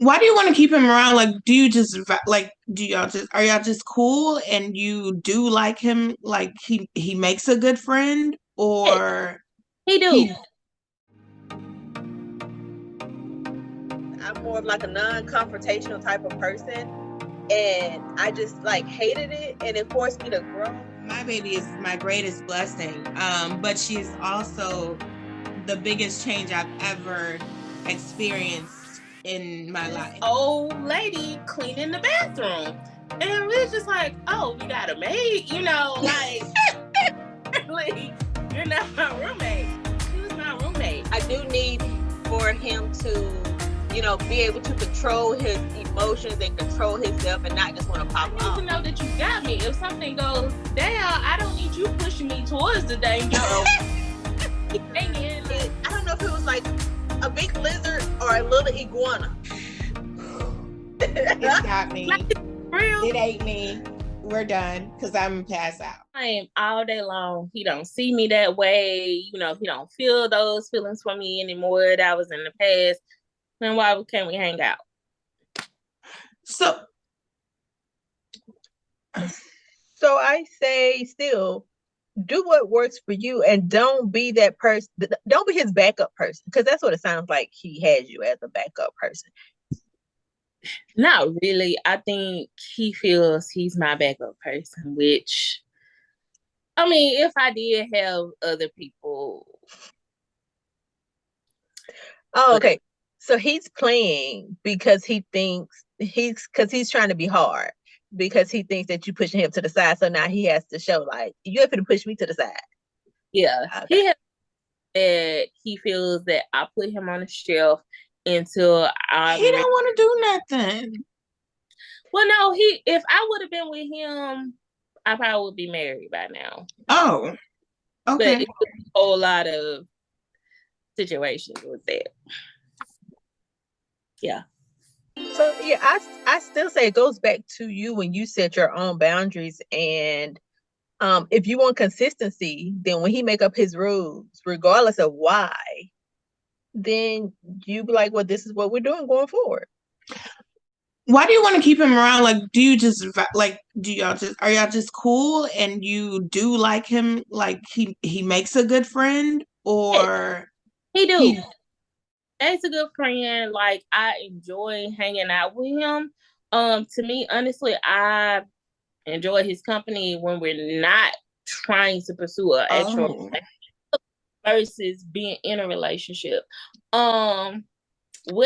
Why do you want to keep him around? Like, do you just like do y'all just are y'all just cool and you do like him? Like he makes a good friend, Yeah, or he do. he I'm more of like a non-confrontational type of person, and I just like hated it, and it forced me to grow. my baby is my greatest blessing. But she's also the biggest change I've ever experienced in my This life. old lady cleaning the bathroom. And we're just like, oh, you got a maid? Like, you're not my roommate. She was my roommate. I do need for him to, be able to control his emotions and control himself and not just want to pop I need off. to know that you got me. If something goes down, I don't need you pushing me towards the danger. I don't know if it was like a big lizard or a little iguana. It's got me. Real. It ain't me. We're done because I'm passed out. I am all day long. He don't see me that way. He don't feel those feelings for me anymore. That was in the past. Then why can't we hang out? So I say still do what works for you and don't be that person. Don't be his backup person, because that's what it sounds like he has you as a backup person. Not really. I think he feels he's my backup person, which, I mean, if I did have other people. Oh, okay. So he's playing because he's trying to be hard, because he thinks that you pushing him to the side. So now he has to show like you have to push me to the side. Yeah. Okay. He feels that I put him on the shelf until he don't want to do nothing. Well, no, if I would have been with him, I probably would be married by now. Oh, okay. But it's a whole lot of situations with that. Yeah. So yeah, I still say it goes back to you when you set your own boundaries, and if you want consistency, then when he make up his rules, regardless of why, then you be like, well, this is what we're doing going forward. Why do you want to keep him around? Like, do you just like do y'all just are y'all just cool and you do like him? Like he makes a good friend, or he do. He's a good friend. Like, I enjoy hanging out with him. To me, honestly, I enjoy his company when we're not trying to pursue an actual versus being in a relationship. Would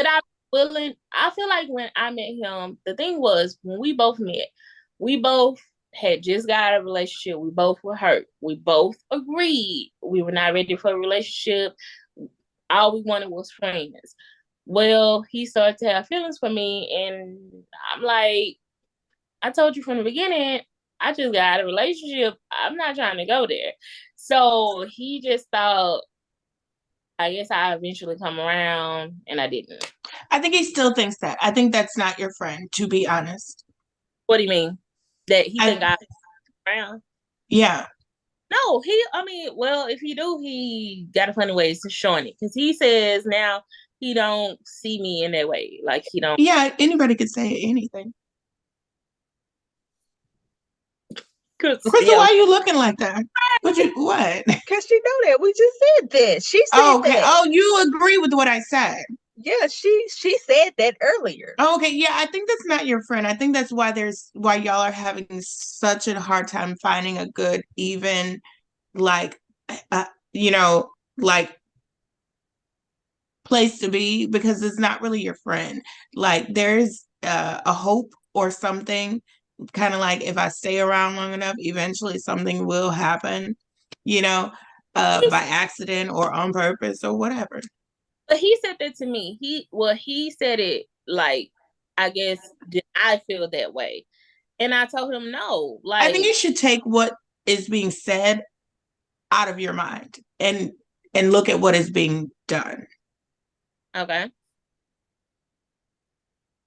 I be willing? I feel like when I met him, the thing was when we both met, we both had just got a relationship. We both were hurt. We both agreed we were not ready for a relationship. All we wanted was friends. Well, he started to have feelings for me, and I'm like, I told you from the beginning, I just got out of a relationship. I'm not trying to go there. So he just thought, I guess I eventually come around, and I didn't. I think he still thinks that. I think that's not your friend, to be honest. What do you mean? That he think I around? Yeah. No, well, if he do, he got a funny ways to showing it. Because he says now he don't see me in that way. Like, he don't. Yeah, anybody could say anything. Crystal, why are you looking like that? What? Because she know that. We just said that. She said okay. that. Oh, you agree with what I said? Yeah, she said that earlier. Okay, yeah, I think that's not your friend. I think that's why y'all are having such a hard time finding a good, even, like, like place to be, because it's not really your friend. Like, there's a hope or something, kind of like if I stay around long enough, eventually something will happen, by accident or on purpose or whatever. But he said that to me. He said it like, I guess, did I feel that way? And I told him no. Like, I think you should take what is being said out of your mind and look at what is being done. Okay.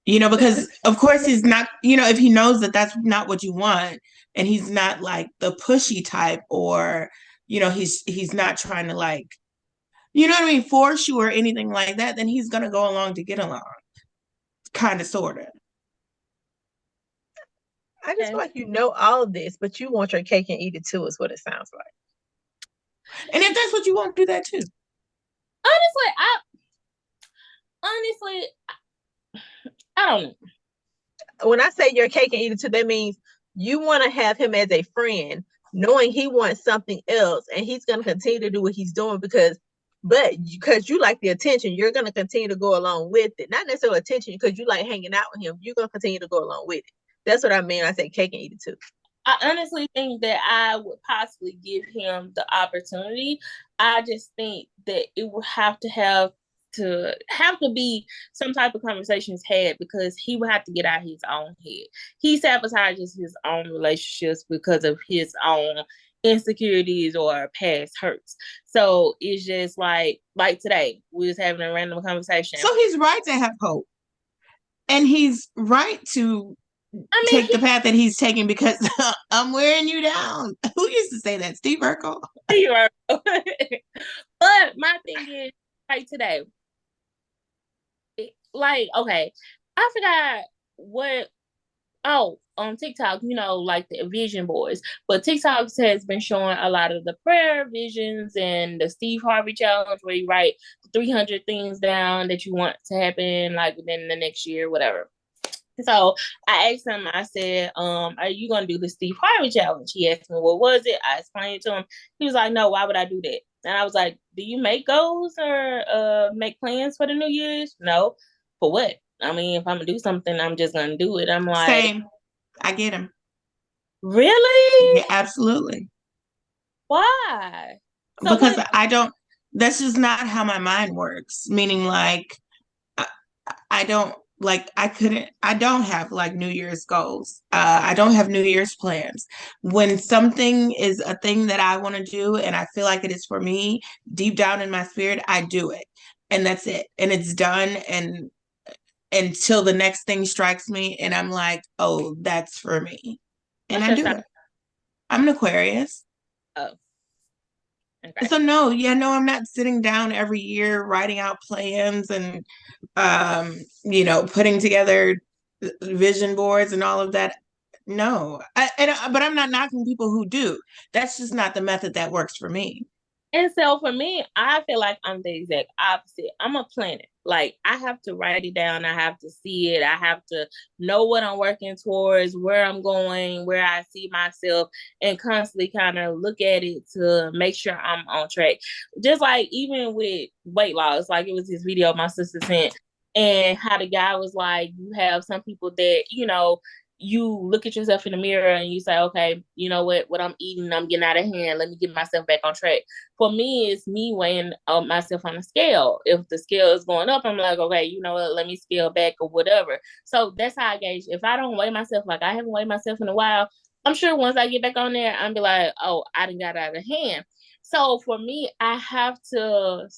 Because of course he's not, if he knows that that's not what you want, and he's not like the pushy type, or, he's not trying to, like, force you or anything like that, then he's going to go along to get along. kind of, sort of. I just feel like you know all of this, but you want your cake and eat it too, is what it sounds like. And if that's what you want, do that too. Honestly, I don't know. When I say your cake and eat it too, that means you want to have him as a friend, knowing he wants something else, and he's going to continue to do what he's doing because you like the attention, you're going to continue to go along with it. Not necessarily attention because you like hanging out with him. You're going to continue to go along with it. That's what I mean. I say cake and eat it too. I honestly think that I would possibly give him the opportunity. I just think that it would have to be some type of conversations had because he would have to get out of his own head. He sabotages his own relationships because of his own insecurities or past hurts. So it's just like today, we was having a random conversation. So he's right to have hope. And he's right to take the path that he's taking because I'm wearing you down. Who used to say that? Steve Urkel? Steve Urkel. But my thing is, like today, okay, I forgot what. Oh, on TikTok, like the vision boards. But TikTok has been showing a lot of the prayer visions and the Steve Harvey challenge where you write 300 things down that you want to happen like within the next year, whatever. So I asked him, I said, are you going to do the Steve Harvey challenge? He asked me, what was it? I explained to him. He was like, no, why would I do that? And I was like, do you make goals or make plans for the New Year's? No. For what? I mean, if I'm going to do something, I'm just going to do it. I'm like... Same. I get him. Really? Yeah, absolutely. Why? So because that's just not how my mind works. Meaning like, I don't have like New Year's goals. I don't have New Year's plans. When something is a thing that I want to do and I feel like it is for me, deep down in my spirit, I do it. And that's it. And it's done. And until the next thing strikes me and I'm like, oh, that's for me. And I do it. I'm an Aquarius. Oh. Okay. So no, I'm not sitting down every year writing out plans and putting together vision boards and all of that. No. But I'm not knocking people who do. That's just not the method that works for me. And so for me, I feel like I'm the exact opposite. I'm a planner. Like I have to write it down. I have to see it. I have to know what I'm working towards, where I'm going, where I see myself, and constantly kind of look at it to make sure I'm on track. Just like even with weight loss, like it was this video my sister sent and how the guy was like, you have some people that, you look at yourself in the mirror and you say, okay, you know what I'm eating, I'm getting out of hand. Let me get myself back on track. For me, it's me weighing myself on a scale. If the scale is going up, I'm like, okay, you know what, let me scale back or whatever. So that's how I gauge. If I don't weigh myself, like I haven't weighed myself in a while, I'm sure once I get back on there, I'll be like, oh, I done got out of hand. So for me, I have to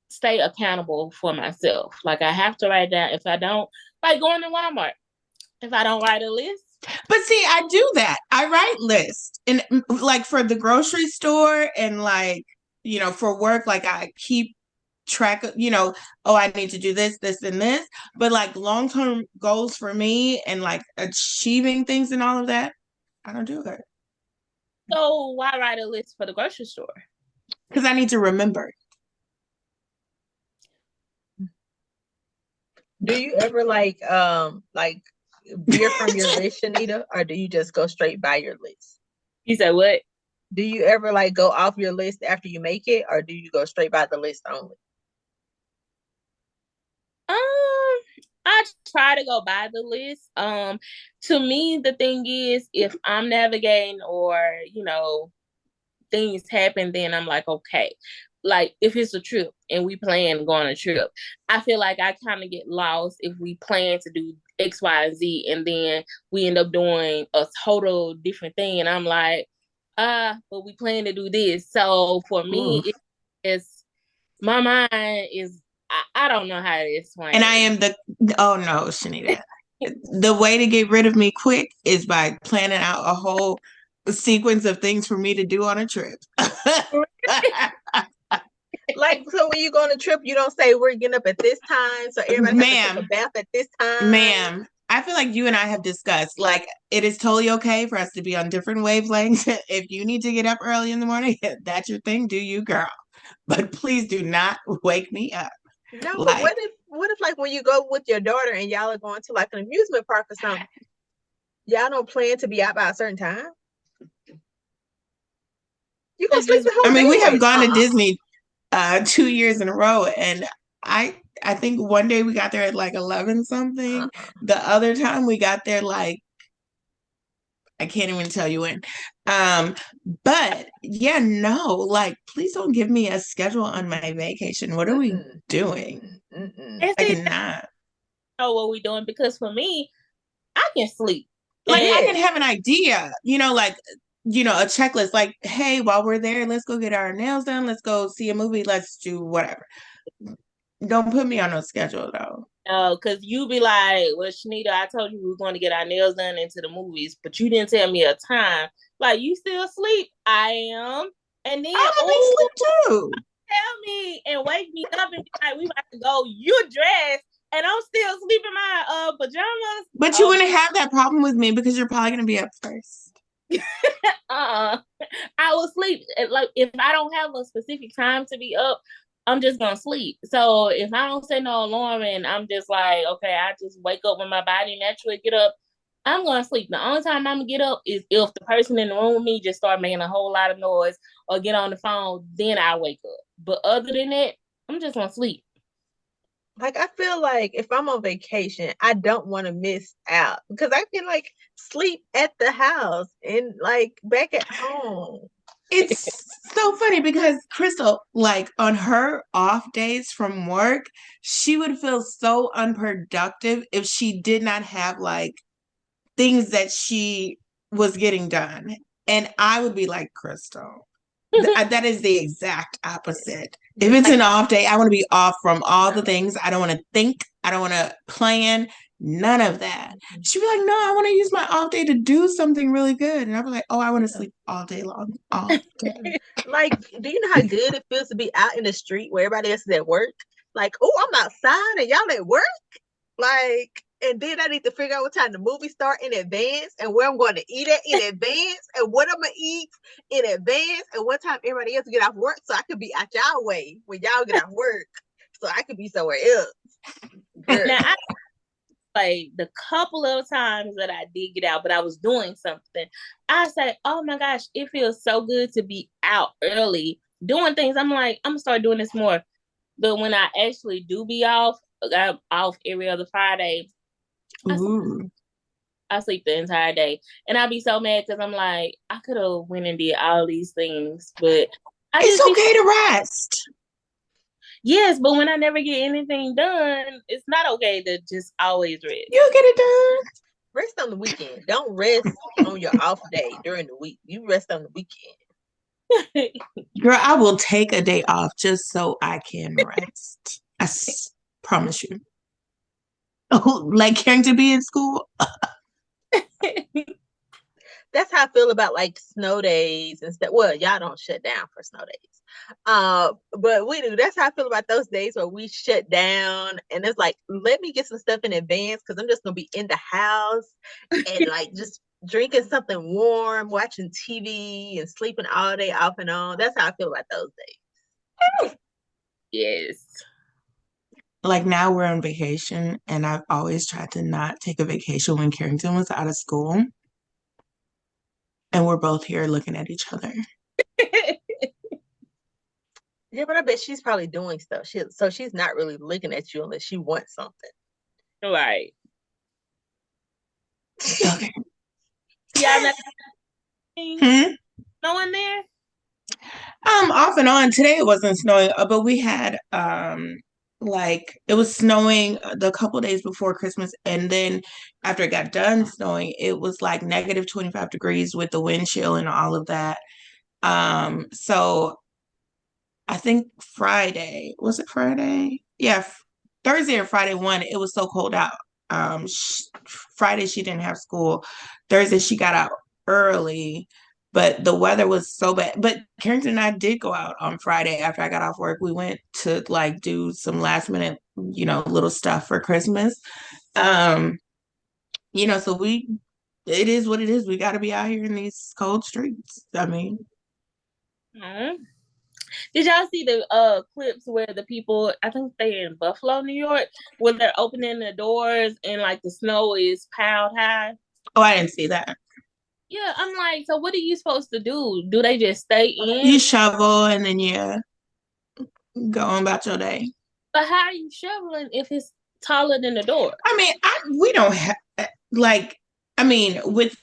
stay accountable for myself. Like I have to write down. If I don't, like going to Walmart, if I don't write a list. But see, I do that. I write lists and like for the grocery store and like, for work, like I keep track of, I need to do this, this, and this. But like long-term goals for me and like achieving things and all of that, I don't do it. So why write a list for the grocery store? Because I need to remember. Do you ever like veer from your list, Shanita, or do you just go straight by your list? You said what? Do you ever like go off your list after you make it, or do you go straight by the list only? I try to go by the list. To me, the thing is, if I'm navigating or things happen, then I'm like, okay. Like if it's a trip and we plan to go on a trip, I feel like I kind of get lost if we plan to do X, Y, and Z, and then we end up doing a total different thing. And I'm like, but we plan to do this. So for me, it's my mind is, I don't know how to explain. And I am oh no, Shanita. The way to get rid of me quick is by planning out a whole sequence of things for me to do on a trip. Like, so when you go on a trip, you don't say we're getting up at this time, so everybody has to take a Ma'am, bath at this time. ma'am, I feel like you and I have discussed, like, it is totally okay for us to be on different wavelengths. If you need to get up early in the morning, that's your thing, do you, girl? But please do not wake me up. No, but Like, what if like when you go with your daughter and y'all are going to like an amusement park or something, y'all don't plan to be out by a certain time? You gonna It's sleep just the whole I mean, day we have away. gone to Disney 2 years in a row, and I think one day we got there at like 11 something. Uh-uh. The other time we got there like I can't even tell you when. Um, but yeah, no, like please don't give me a schedule on my vacation. What are we Mm-mm, doing? mm-mm. and I see, cannot. know what we doing because for me, I can sleep. Like I And can have an idea, like a checklist. Like, hey, while we're there, let's go get our nails done. Let's go see a movie. Let's do whatever. Don't put me on no schedule though. because you be like, well, Shanita, I told you we were going to get our nails done into the movies, but you didn't tell me a time. Like, you still asleep? I am. And then, I'm gonna be oh, asleep too. tell me and wake me up and be like, we about to go. You're dressed, and I'm still sleeping in my pajamas. But you Oh, wouldn't have that problem with me because you're probably gonna be up first. uh-uh. I will sleep. Like, if I don't have a specific time to be up, I'm just gonna sleep. So if I don't set no alarm and I'm just like, okay, I just wake up when my body naturally get up, I'm gonna sleep. The only time I'm gonna get up is if the person in the room with me just start making a whole lot of noise or get on the phone, then I wake up. But other than that, I'm just gonna sleep. Like I feel like if I'm on vacation, I don't want to miss out because I can like sleep at the house and like back at home. It's so funny because Crystal, like on her off days from work, she would feel so unproductive if she did not have like things that she was getting done. And I would be like, Crystal, that is the exact opposite. If it's Like an off day, I want to be off from all the things. I don't want to think. I don't want to plan. None of that. She'd be like, no, I want to use my off day to do something really good. And I'd be like, oh, I want to sleep all day long, all day. like, do you know how good it feels to be out in the street where everybody else is at work? Like, oh, I'm outside and y'all at work. Like, and then I need to figure out what time the movie start in advance and where I'm going to eat at in advance and what I'm gonna eat in advance and what time everybody else get off work so I could be out y'all way when y'all get off work so I could be somewhere else. Girl. Now, like the couple of times that I did get out, but I was doing something, I say, oh my gosh, it feels so good to be out early doing things. I'm like, I'm gonna start doing this more. But when I actually do be off, I'm off every other Friday. Ooh. I sleep the entire day, and I be so mad because I'm like, I could have went and did all these things, but I It's just okay to rest. yes, but when I never get anything done, it's not okay to just always rest. You'll get it done. Rest on the weekend. Don't rest on your off day during the week. You rest on the weekend. Girl, I will take a day off just so I can rest. Promise you. Oh, like Carrington be in school. That's how I feel about like snow days and stuff. Well, y'all don't shut down for snow days. But we do. That's how I feel about those days where we shut down and it's like, let me get some stuff in advance because I'm just gonna be in the house and like just drinking something warm, watching TV and sleeping all day off and on. That's how I feel about those days. Yes. Like now we're on vacation, and I've always tried to not take a vacation when Carrington was out of school. And we're both here looking at each other. Yeah, but I bet she's probably doing stuff. So she's not really looking at you unless she wants something. Right. Okay. Yeah, Hmm? snowing there. Off and on. Today it wasn't snowing, but we had like it was snowing the couple days before Christmas, and then after it got done snowing, it was like negative 25 degrees with the wind chill and all of that. So I think Friday, was it Friday? Yeah, Thursday or Friday one, it was so cold out. Friday she didn't have school. Thursday she got out early. but the weather was so bad. But Carrington and I did go out on Friday after I got off work. We went to like do some last minute, little stuff for Christmas. Um, so it is what it is. We got to be out here in these cold streets. I mean, Mhm. Did y'all see the clips where the people, I think they in Buffalo, New York, where they're opening the doors and like the snow is piled high? oh, I didn't see that. Yeah, I'm like, so what are you supposed to do? Do they just stay in? You shovel and then go on about your day. But how are you shoveling if it's taller than the door? I mean, we don't have with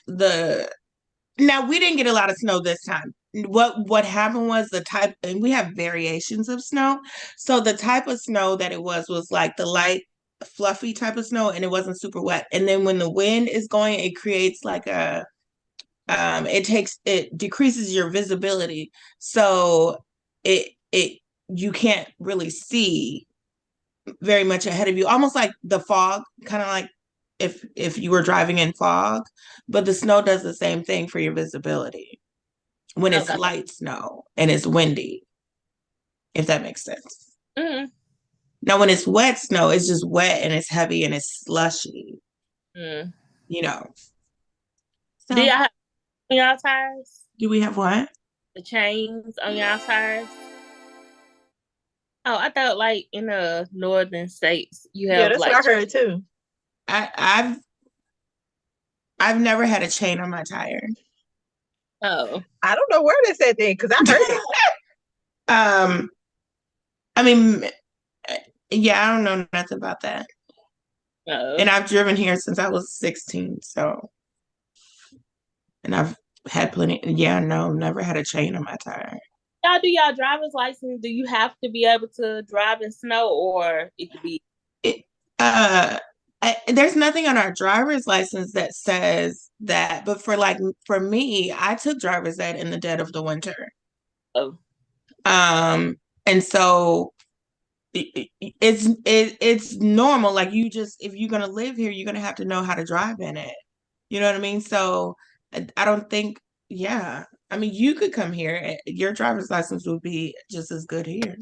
now we didn't get a lot of snow this time. What happened was the type, and we have variations of snow. So the type of snow that it was like the light, fluffy type of snow, and it wasn't super wet. And then when the wind is going, it creates like it decreases your visibility. So it you can't really see very much ahead of you, almost like the fog, kind of like if you were driving in fog, but the snow does the same thing for your visibility when it's Okay. light snow and it's windy, if that makes sense. Mm-hmm. Now, when it's wet snow, it's just wet and it's heavy and it's slushy, Mm. So, do y'all have on y'all tires? Do we have what? The chains on y'all tires? Oh, I thought like in the northern states you have that's like what I heard too. I've never had a chain on my tire. Oh, I don't know where they said that because I heard it. I mean, yeah, I don't know nothing about that. oh. And I've driven here since I was 16, so, and I've had plenty. Yeah, no, never had a chain on my tire. Y'all do y'all driver's license? Do you have to be able to drive in snow, or it could be? There's nothing on our driver's license that says that, but for me, I took driver's ed in the dead of the winter. Oh. And so it's normal. Like if you're gonna live here, you're gonna have to know how to drive in it. You know what I mean? So I don't think, yeah. I mean, you could come here. Your driver's license would be just as good here.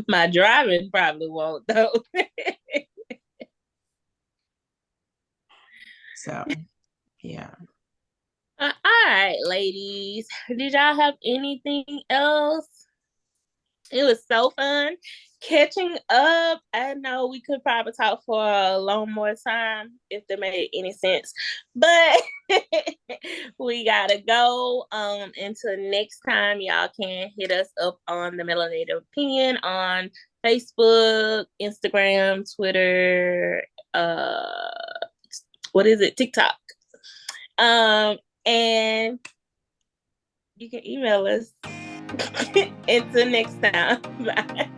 My driving probably won't though. So, yeah. All right, ladies. Did y'all have anything else? It was so fun catching up. I know we could probably talk for a long more time if that made any sense, but we gotta go. Until next time, y'all can hit us up on the Melanated Opinion on Facebook, Instagram, Twitter, what is it? TikTok. And you can email us. Until next time. Bye.